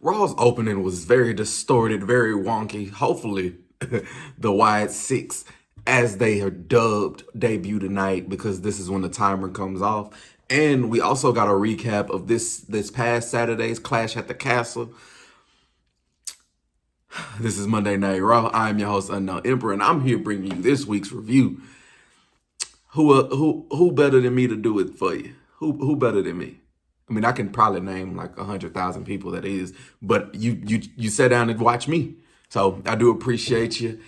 Raw's opening was very distorted, very wonky. Hopefully, the Wyatt Six, as they are dubbed, debut tonight because this is when the timer comes off. And we also got a recap of this past Saturday's Clash at the Castle. This is Monday Night Raw. I'm your host, Unknown Emperor, and I'm here bringing you this week's review. Who better than me to do it for you? Who better than me? I mean, I can probably name like 100,000 people that is, but you sat down and watched me, so I do appreciate you.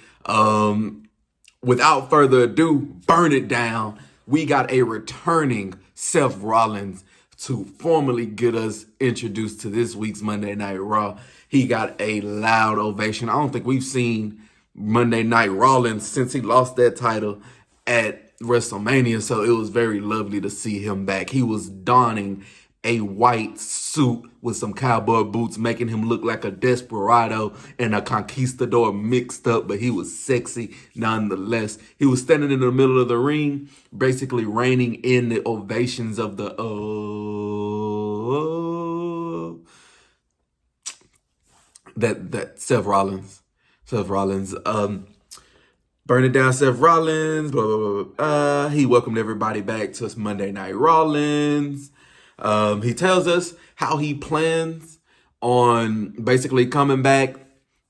Without further ado, burn it down. We got a returning Seth Rollins to formally get us introduced to this week's Monday Night Raw. He got a loud ovation. I don't think we've seen Monday Night Rollins since he lost that title at WrestleMania, so it was very lovely to see him back. He was donning a white suit with some cowboy boots, making him look like a desperado and a conquistador mixed up, but he was sexy nonetheless. He was standing in the middle of the ring, basically reigning in the ovations of the that Seth Rollins. Burn it down, Seth Rollins, blah, blah, blah, blah. He welcomed everybody back to Monday Night Rollins. He tells us how he plans on basically coming back,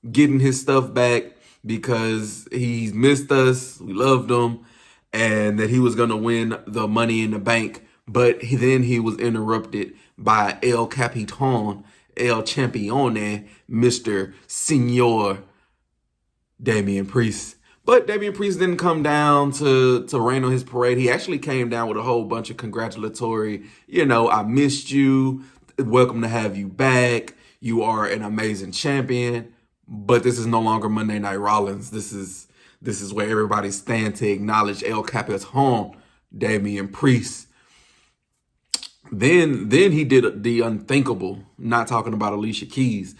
getting his stuff back because he's missed us, we loved him, and that he was going to win the Money in the Bank. But then he was interrupted by El Capitan, El Champione, Mr. Senor Damian Priest. But Damian Priest didn't come down to rain on his parade. He actually came down with a whole bunch of congratulatory, I missed you. Welcome to have you back. You are an amazing champion. But this is no longer Monday Night Rollins. This is where everybody stands to acknowledge El Capitan, Damian Priest. Then he did the unthinkable, not talking about Alicia Keys.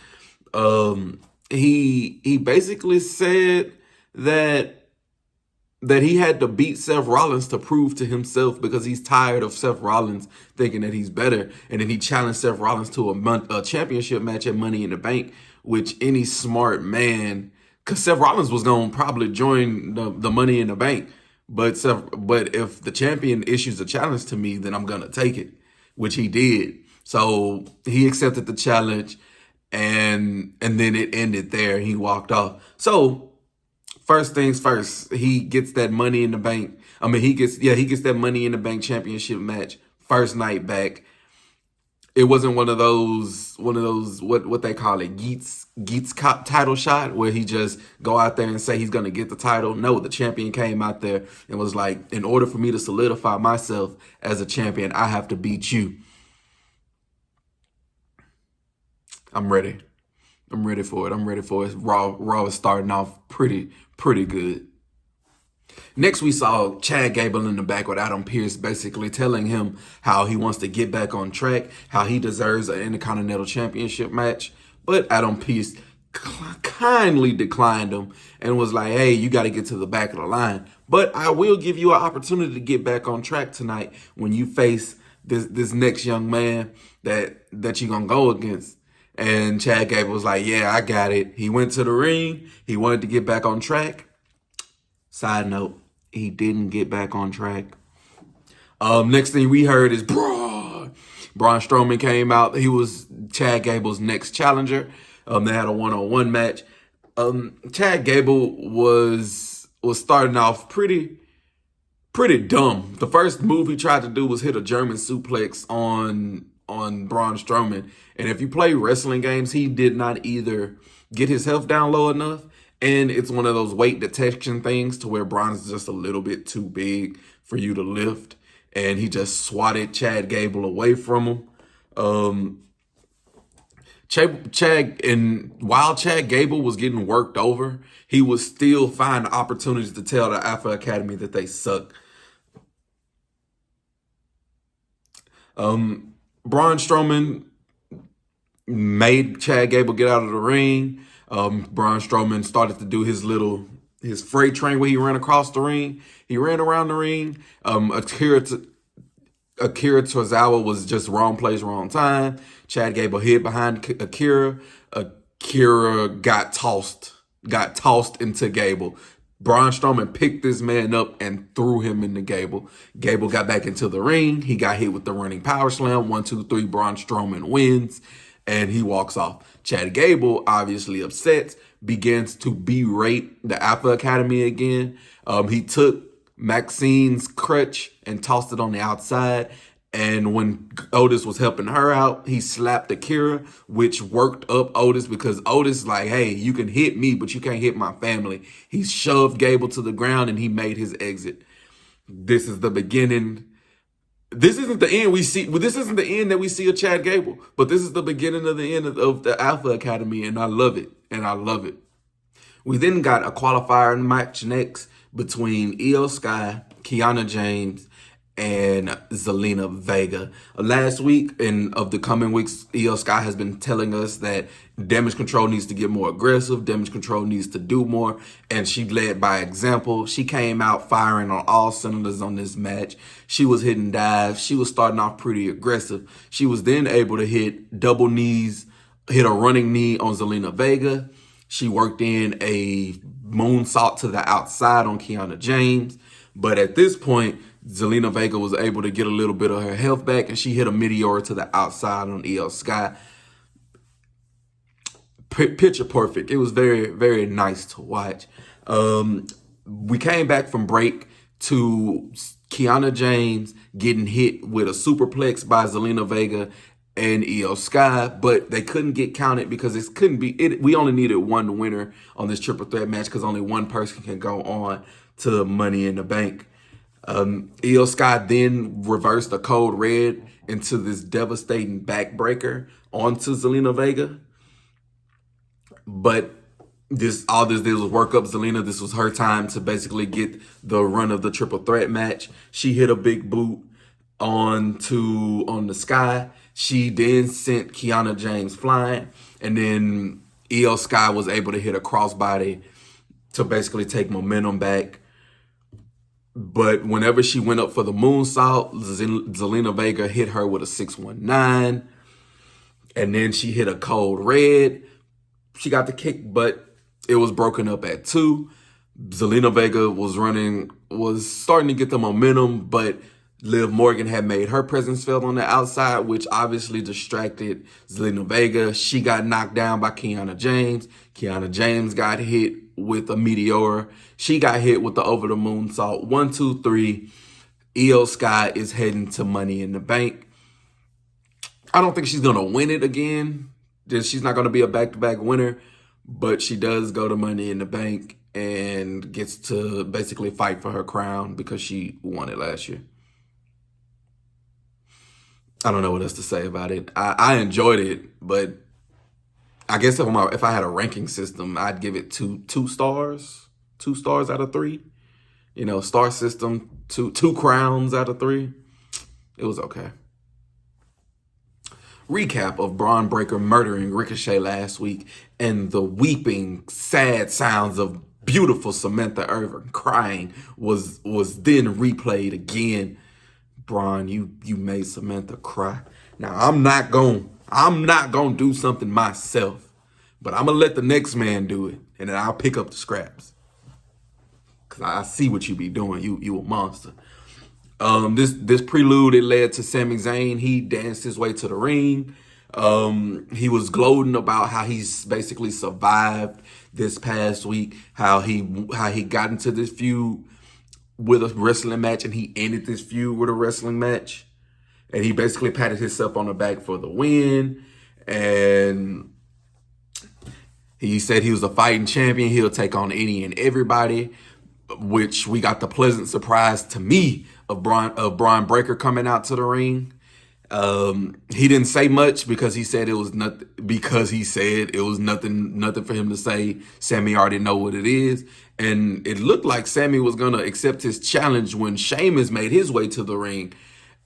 He basically said that he had to beat Seth Rollins to prove to himself because he's tired of Seth Rollins thinking that he's better. And then he challenged Seth Rollins to a championship match at Money in the Bank, which any smart because Seth Rollins was going to probably join the Money in the Bank. But if the champion issues a challenge to me, then I'm going to take it, which he did. So he accepted the challenge, and then it ended there. He walked off. So first things first, he gets that Money in the Bank. He gets that Money in the Bank championship match first night back. It wasn't one of those what they call it, Geets title shot where he just go out there and say he's gonna get the title. No, the champion came out there and was like, in order for me to solidify myself as a champion, I have to beat you. I'm ready. I'm ready for it. Raw is starting off pretty good. Next, we saw Chad Gable in the back with Adam Pearce basically telling him how he wants to get back on track, how he deserves an Intercontinental Championship match. But Adam Pearce kindly declined him and was like, hey, you got to get to the back of the line. But I will give you an opportunity to get back on track tonight when you face this next young man that you're going to go against. And Chad Gable was like, yeah, I got it. He went to the ring. He wanted to get back on track. Side note, he didn't get back on track. Next thing we heard is Braun Strowman came out. He was Chad Gable's next challenger. They had a one-on-one match. Chad Gable was starting off pretty dumb. The first move he tried to do was hit a German suplex on Braun Strowman. And if you play wrestling games, he did not either get his health down low enough, and it's one of those weight detection things to where Braun is just a little bit too big for you to lift, and he just swatted Chad Gable away from him. While Chad Gable was getting worked over, he was still finding opportunities to tell the Alpha Academy that they suck. Braun Strowman made Chad Gable get out of the ring. Braun Strowman started to do his freight train where he ran across the ring. He ran around the ring. Akira Akira Tozawa was just wrong place, wrong time. Chad Gable hid behind Akira. Akira got tossed into Gable. Braun Strowman picked this man up and threw him into Gable. Gable got back into the ring. He got hit with the running power slam. 1, 2, 3. Braun Strowman wins, and he walks off. Chad Gable, obviously upset, begins to berate the Alpha Academy again. He took Maxine's crutch and tossed it on the outside. And when Otis was helping her out, he slapped Akira, which worked up Otis because Otis like, hey, you can hit me, but you can't hit my family. He shoved Gable to the ground and he made his exit. This is the beginning. This isn't the end we see. This isn't the end that we see of Chad Gable, but this is the beginning of the end of the Alpha Academy, and I love it. And I love it. We then got a qualifier match next between Io Sky, Kiana James, and Zelina Vega. Last week and of the coming weeks, Io Sky has been telling us that Damage Control needs to get more aggressive. Damage Control needs to do more. And she led by example. She came out firing on all cylinders on this match. She was hitting dives. She was starting off pretty aggressive. She was then able to hit double knees, hit a running knee on Zelina Vega. She worked in a moonsault to the outside on Kiana James. But at this point, Zelina Vega was able to get a little bit of her health back, and she hit a meteor to the outside on Io Sky. Picture perfect. It was very, very nice to watch. We came back from break to Kiana James getting hit with a superplex by Zelina Vega and Io Sky, but they couldn't get counted because it couldn't be. We only needed one winner on this triple threat match because only one person can go on to Money in the Bank. Io Sky then reversed the code red into this devastating backbreaker onto Zelina Vega. But all this did was work up Zelina. This was her time to basically get the run of the triple threat match. She hit a big boot on the Sky. She then sent Kiana James flying. And then Io Sky was able to hit a crossbody to basically take momentum back. But whenever she went up for the moonsault, Zelina Vega hit her with a 619. And then she hit a cold red. She got the kick, but it was broken up at 2. Zelina Vega was starting to get the momentum, but Liv Morgan had made her presence felt on the outside, which obviously distracted Zelina Vega. She got knocked down by Kiana James. Kiana James got hit with a meteor. She got hit with the over the moonsault. 1, 2, 3. Io Sky is heading to Money in the Bank. I don't think she's going to win it again. She's not going to be a back-to-back winner, but she does go to Money in the Bank and gets to basically fight for her crown because she won it last year. I don't know what else to say about it. I enjoyed it, but I guess if I had a ranking system, I'd give it two stars. 2 stars out of 3. You know, star system, two crowns out of 3. It was okay. Recap of Braun Breaker murdering Ricochet last week and the weeping, sad sounds of beautiful Samantha Irvin crying was then replayed again. Braun, you made Samantha cry. Now I'm not gonna do something myself, but I'm gonna let the next man do it, and then I'll pick up the scraps. Cause I see what you be doing. You a monster. This prelude, it led to Sami Zayn. He danced his way to the ring. He was gloating about how he's basically survived this past week, how he got into this feud with a wrestling match and he ended this feud with a wrestling match. And he basically patted himself on the back for the win. And he said he was a fighting champion. He'll take on any and everybody, which we got the pleasant surprise to me of Braun Breaker coming out to the ring. He didn't say much because he said it was nothing. Because he said it was nothing for him to say. Sammy already know what it is, and it looked like Sammy was gonna accept his challenge when Sheamus made his way to the ring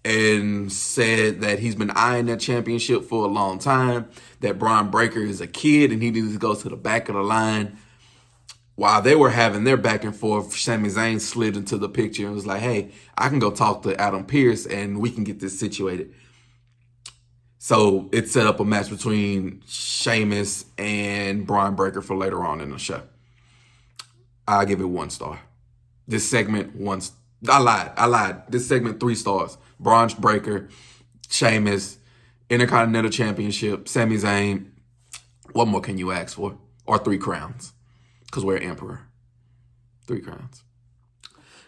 and said that he's been eyeing that championship for a long time. That Braun Breaker is a kid and he needs to go to the back of the line. While they were having their back and forth, Sami Zayn slid into the picture and was like, hey, I can go talk to Adam Pearce and we can get this situated. So it set up a match between Sheamus and Braun Breaker for later on in the show. I give it 1 star. This segment, I lied. This segment, 3 stars. Braun Breaker, Sheamus, Intercontinental Championship, Sami Zayn. What more can you ask for? Or 3 crowns. Because we're Emperor. 3 crowns.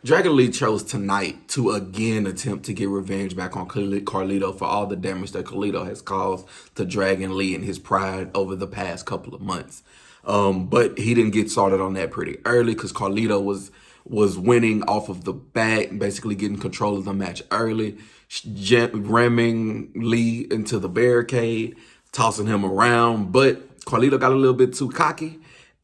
Dragon Lee chose tonight to again attempt to get revenge back on Carlito for all the damage that Carlito has caused to Dragon Lee and his pride over the past couple of months. But he didn't get started on that pretty early because Carlito was winning off of the back, basically getting control of the match early, ramming Lee into the barricade, tossing him around. But Carlito got a little bit too cocky,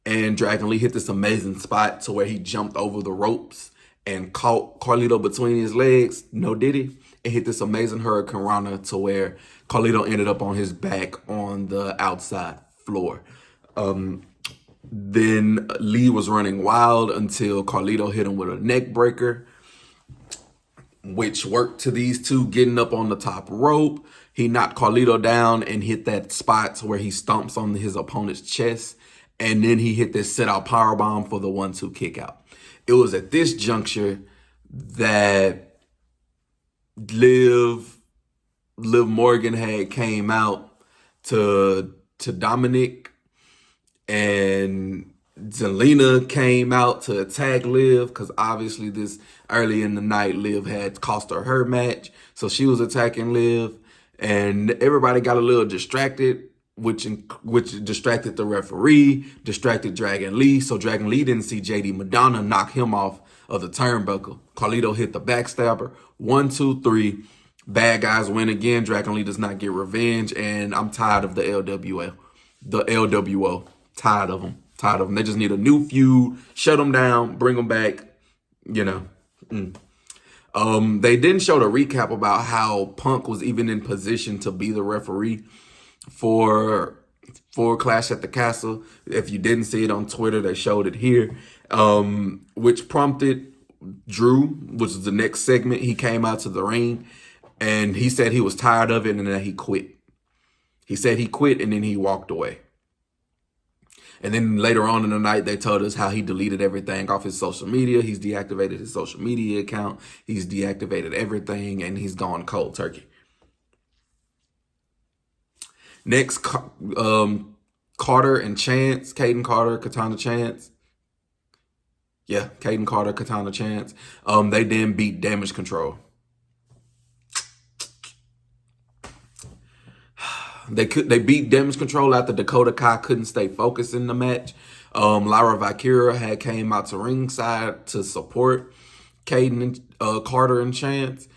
and Dragon Lee hit this amazing spot to where he jumped over the ropes and caught Carlito between his legs, no diddy, and hit this amazing Hurricane Rana to where Carlito ended up on his back on the outside floor. Then Lee was running wild until Carlito hit him with a neck breaker, which worked to these two getting up on the top rope. He knocked Carlito down and hit that spot where he stomps on his opponent's chest. And then he hit this sit-out powerbomb for the 1-2 kick out. It was at this juncture that Liv Morgan had came out to Dominic, and Zelina came out to attack Liv because obviously this early in the night Liv had cost her match. So she was attacking Liv, and everybody got a little distracted, which distracted the referee, distracted Dragon Lee. So Dragon Lee didn't see JD Madonna knock him off of the turnbuckle. Carlito hit the backstabber. 1, 2, 3. Bad guys win again. Dragon Lee does not get revenge. And I'm tired of the LWO. Tired of them. They just need a new feud. Shut them down. Bring them back. You know. They didn't show the recap about how Punk was even in position to be the referee for Clash at the Castle. If you didn't see it on Twitter, they showed it here, which prompted Drew, which is the next segment. He came out to the ring and he said he was tired of it and that he quit. He said he quit and then he walked away. And then later on in the night, they told us how he deleted everything off his social media. He's deactivated his social media account. He's deactivated everything and he's gone cold turkey. Next, Carter and Chance, Caden Carter, Katana Chance. Yeah, Caden Carter, Katana Chance. They then beat Damage Control. They beat Damage Control after Dakota Kai couldn't stay focused in the match. Lyra Valkyria had came out to ringside to support Caden, Carter and Chance.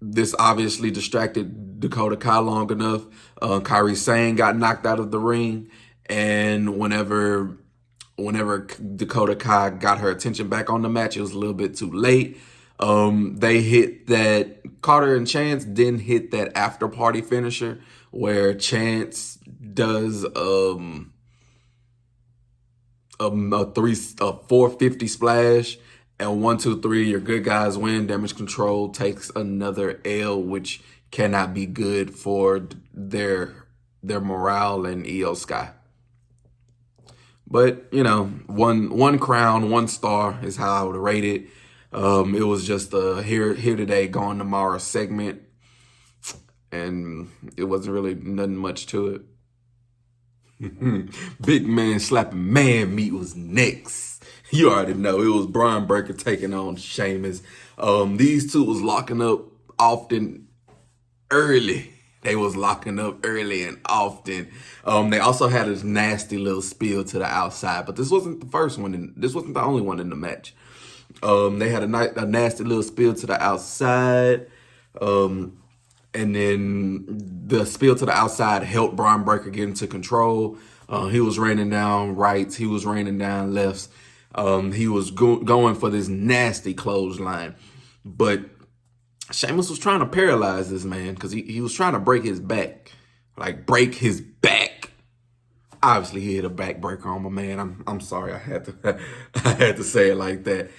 This obviously distracted Dakota Kai long enough. Kairi Sane got knocked out of the ring, and whenever Dakota Kai got her attention back on the match, it was a little bit too late. They hit that, Carter and Chance then hit that after party finisher where Chance does a 450 splash. And 1, 2, 3, your good guys win. Damage Control takes another L, which cannot be good for their morale and EO Sky. But, you know, one crown, 1 star is how I would rate it. It was just a here today, gone tomorrow segment. And it wasn't really nothing much to it. Big man slapping man meat was next. You already know it was Braun Breaker taking on Sheamus. These two was locking up often early. They was locking up early and often. They also had this nasty little spill to the outside, but this wasn't the first one. This wasn't the only one in the match. They had a nasty little spill to the outside. And then the spill to the outside helped Braun Breaker get into control. He was raining down rights. He was raining down lefts. He was going for this nasty clothesline. But Sheamus was trying to paralyze this man because he was trying to break his back. Like, break his back. Obviously, he hit a backbreaker on my man. I'm sorry, I had to I had to say it like that.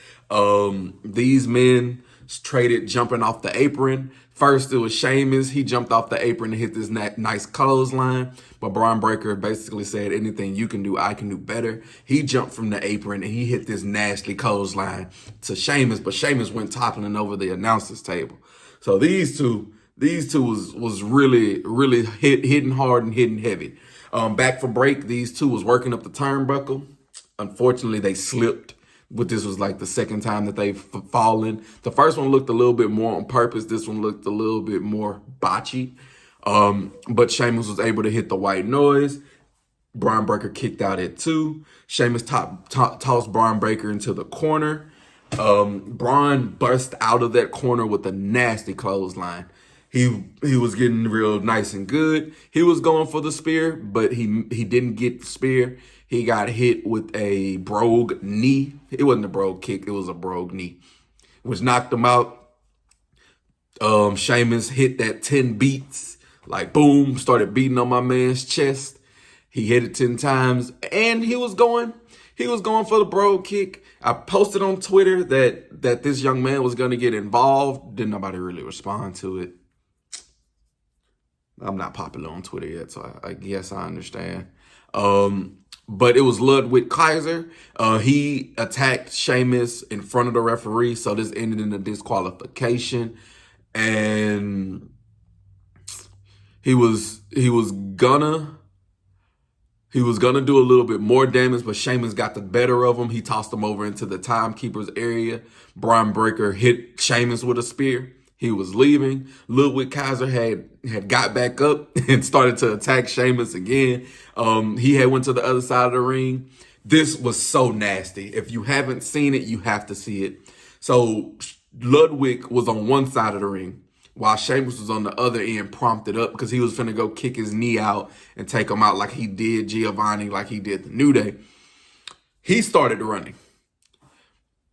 These men traded jumping off the apron. First, it was Sheamus. He jumped off the apron and hit this nice clothesline. But Braun Breaker basically said, anything you can do, I can do better. He jumped from the apron and he hit this nasty clothesline to Sheamus. But Sheamus went toppling over the announcer's table. So these two was really hitting hard and hitting heavy. Back from break, these two was working up the turnbuckle. Unfortunately, they slipped. But this was like the second time that they've fallen. The first one looked a little bit more on purpose. This one looked a little bit more botchy. But Sheamus was able to hit the white noise. Braun Breaker kicked out at 2. Sheamus tossed Braun Breaker into the corner. Braun burst out of that corner with a nasty clothesline. He was getting real nice and good. He was going for the spear, but he didn't get the spear. He got hit with a brogue knee. It wasn't a brogue kick. It was a brogue knee, which knocked him out. Sheamus hit that 10 beats, like boom, started beating on my man's chest. He hit it 10 times, and he was going for the brogue kick. I posted on Twitter that this young man was going to get involved. Didn't nobody really respond to it. I'm not popular on Twitter yet, so I guess I understand. But it was Ludwig Kaiser. He attacked Sheamus in front of the referee, so this ended in a disqualification. And he was gonna do a little bit more damage, but Sheamus got the better of him. He tossed him over into the timekeeper's area. Braun Breaker hit Sheamus with a spear. He was leaving. Ludwig Kaiser had got back up and started to attack Sheamus again. He had went to the other side of the ring. This was so nasty. If you haven't seen it, you have to see it. So Ludwig was on one side of the ring while Sheamus was on the other end, prompted up because he was finna go kick his knee out and take him out like he did Giovanni, like he did the New Day. He started running.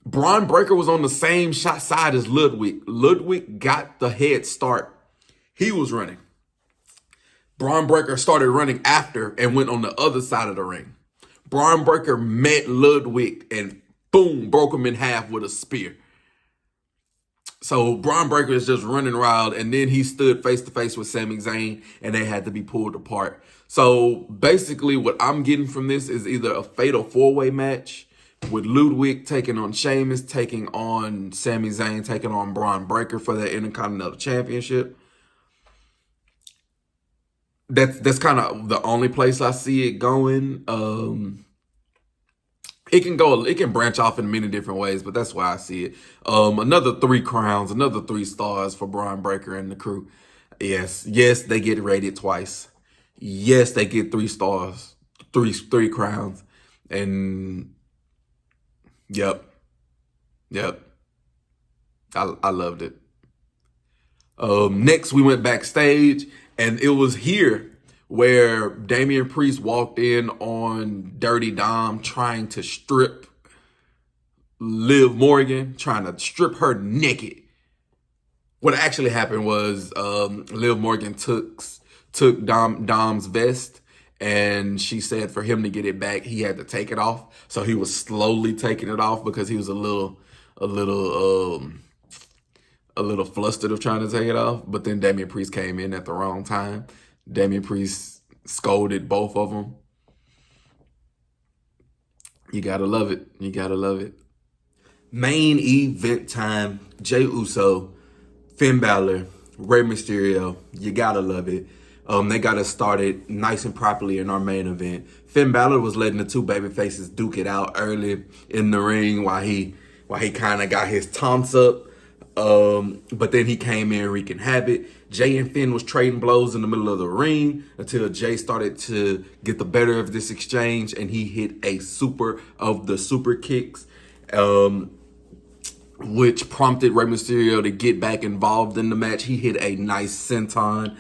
Braun Breaker was on the same side as Ludwig. Ludwig got the head start. He was running. Braun Breaker started running after and went on the other side of the ring. Braun Breaker met Ludwig and boom, broke him in half with a spear. So Braun Breaker is just running wild, and then he stood face to face with Sami Zayn, and they had to be pulled apart. So basically what I'm getting from this is either a fatal 4-way match with Ludwig taking on Sheamus, taking on Sami Zayn, taking on Braun Breaker for that Intercontinental Championship. That's kind of the only place I see it going. It can branch off in many different ways, but that's why I see it. Another 3 crowns, another 3 stars for Braun Breaker and the crew. Yes, they get rated twice. Yes, they get 3 stars, three crowns, and yep. I loved it. Next, we went backstage, and it was here where Damian Priest walked in on Dirty Dom trying to strip Liv Morgan, trying to strip her naked. What actually happened was Liv Morgan took Dom's vest, and she said for him to get it back, he had to take it off. So he was slowly taking it off because he was a little flustered of trying to take it off. But then Damian Priest came in at the wrong time. Damian Priest scolded both of them. You gotta love it. You gotta love it. Main event time. Jey Uso, Finn Balor, Rey Mysterio. You gotta love it. They got us started nice and properly in our main event. Finn Balor was letting the 2 baby faces duke it out early in the ring while he kind of got his taunts up. But then he came in wreaking havoc. Jey and Finn was trading blows in the middle of the ring until Jey started to get the better of this exchange, and he hit a super of the super kicks, which prompted Rey Mysterio to get back involved in the match. He hit a nice senton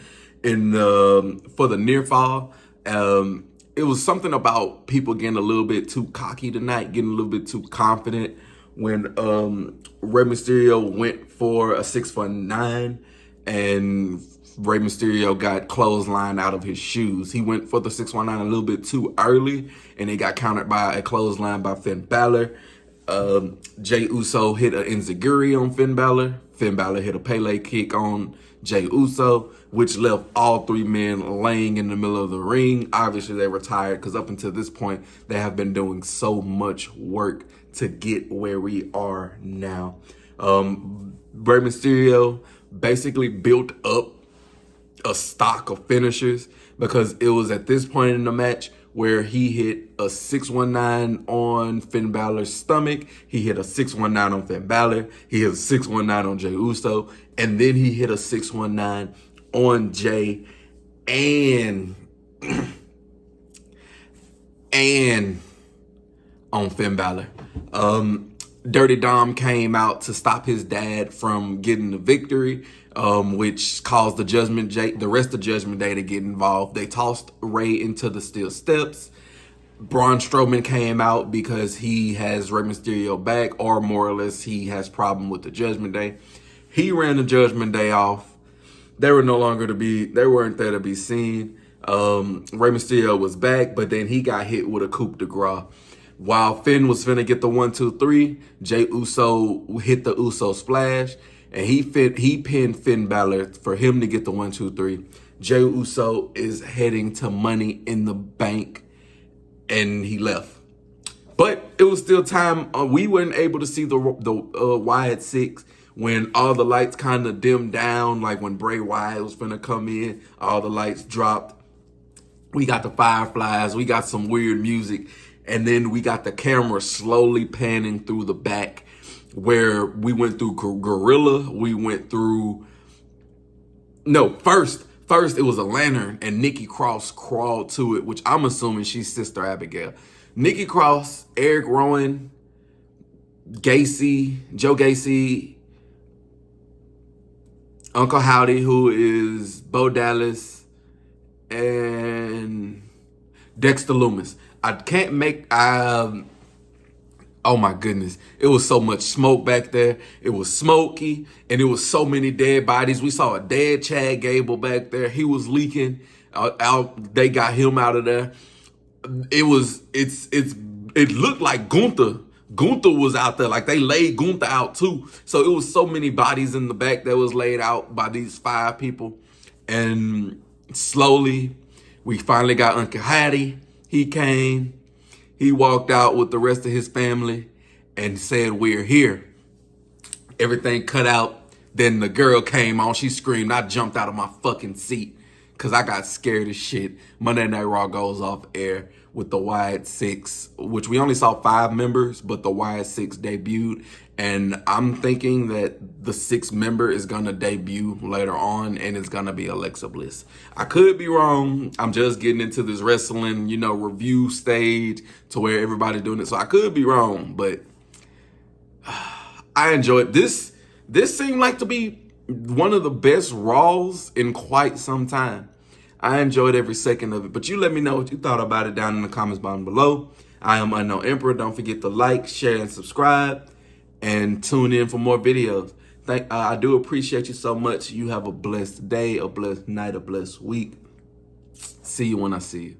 for the near fall. It was something about people getting a little bit too cocky tonight, getting a little bit too confident when Rey Mysterio went for a 619 and Rey Mysterio got clotheslined out of his shoes. He went for the 619 a little bit too early, and he got countered by a clothesline by Finn Balor. Jey Uso hit an enziguri on Finn Balor. Finn Balor hit a Pele kick on Jey Uso, which left all three men laying in the middle of the ring. Obviously, they were tired because up until this point, they have been doing so much work to get where we are now. Rey Mysterio basically built up a stock of finishers because it was at this point in the match where he hit a 619 on Finn Balor's stomach. He hit a 619 on Finn Balor. He hit a 619 on Jey Uso. And then he hit a 619 on Jey and on Finn Balor. Dirty Dom came out to stop his dad from getting the victory, which caused the rest of Judgment Day to get involved. They tossed Rey into the steel steps. Braun Strowman came out because he has Rey Mysterio back, or more or less he has problem with the Judgment Day. He ran the Judgment Day off. They weren't there to be seen. Rey Mysterio was back, but then he got hit with a coup de grace. While Finn was finna get the 1-2-3, Jey Uso hit the Uso splash, and he pinned Finn Balor for him to get the 1-2-3. Jey Uso is heading to Money in the Bank, and he left. But it was still time. We weren't able to see the Wyatt 6 when all the lights kind of dimmed down, like when Bray Wyatt was finna come in, all the lights dropped. We got the fireflies. We got some weird music. And then we got the camera slowly panning through the back where we went through Gorilla. We went through... No, first it was a lantern and Nikki Cross crawled to it, which I'm assuming she's Sister Abigail. Nikki Cross, Eric Rowan, Gacy, Joe Gacy, Uncle Howdy, who is Bo Dallas, and Dexter Lumis. Oh my goodness. It was so much smoke back there. It was smoky and it was so many dead bodies. We saw a dead Chad Gable back there. He was leaking out. They got him out of there. It looked like Gunther. Gunther was out there. Like they laid Gunther out too. So it was so many bodies in the back that was laid out by these 5 people. And slowly we finally got Uncle Hattie. He came, he walked out with the rest of his family and said, "We're here." Everything cut out. Then the girl came on, she screamed. I jumped out of my fucking seat because I got scared as shit. Monday Night Raw goes off air with the Wyatt 6, which we only saw 5 members, but the Wyatt 6 debuted. And I'm thinking that the 6th member is going to debut later on, and it's going to be Alexa Bliss. I could be wrong. I'm just getting into this wrestling, review stage to where everybody's doing it. So I could be wrong, but I enjoyed this. This seemed like to be one of the best Raws in quite some time. I enjoyed every second of it, but you let me know what you thought about it down in the comments down below. I am Unknown Emperor. Don't forget to like, share, and subscribe, and tune in for more videos. I do appreciate you so much. You have a blessed day, a blessed night, a blessed week. See you when I see you.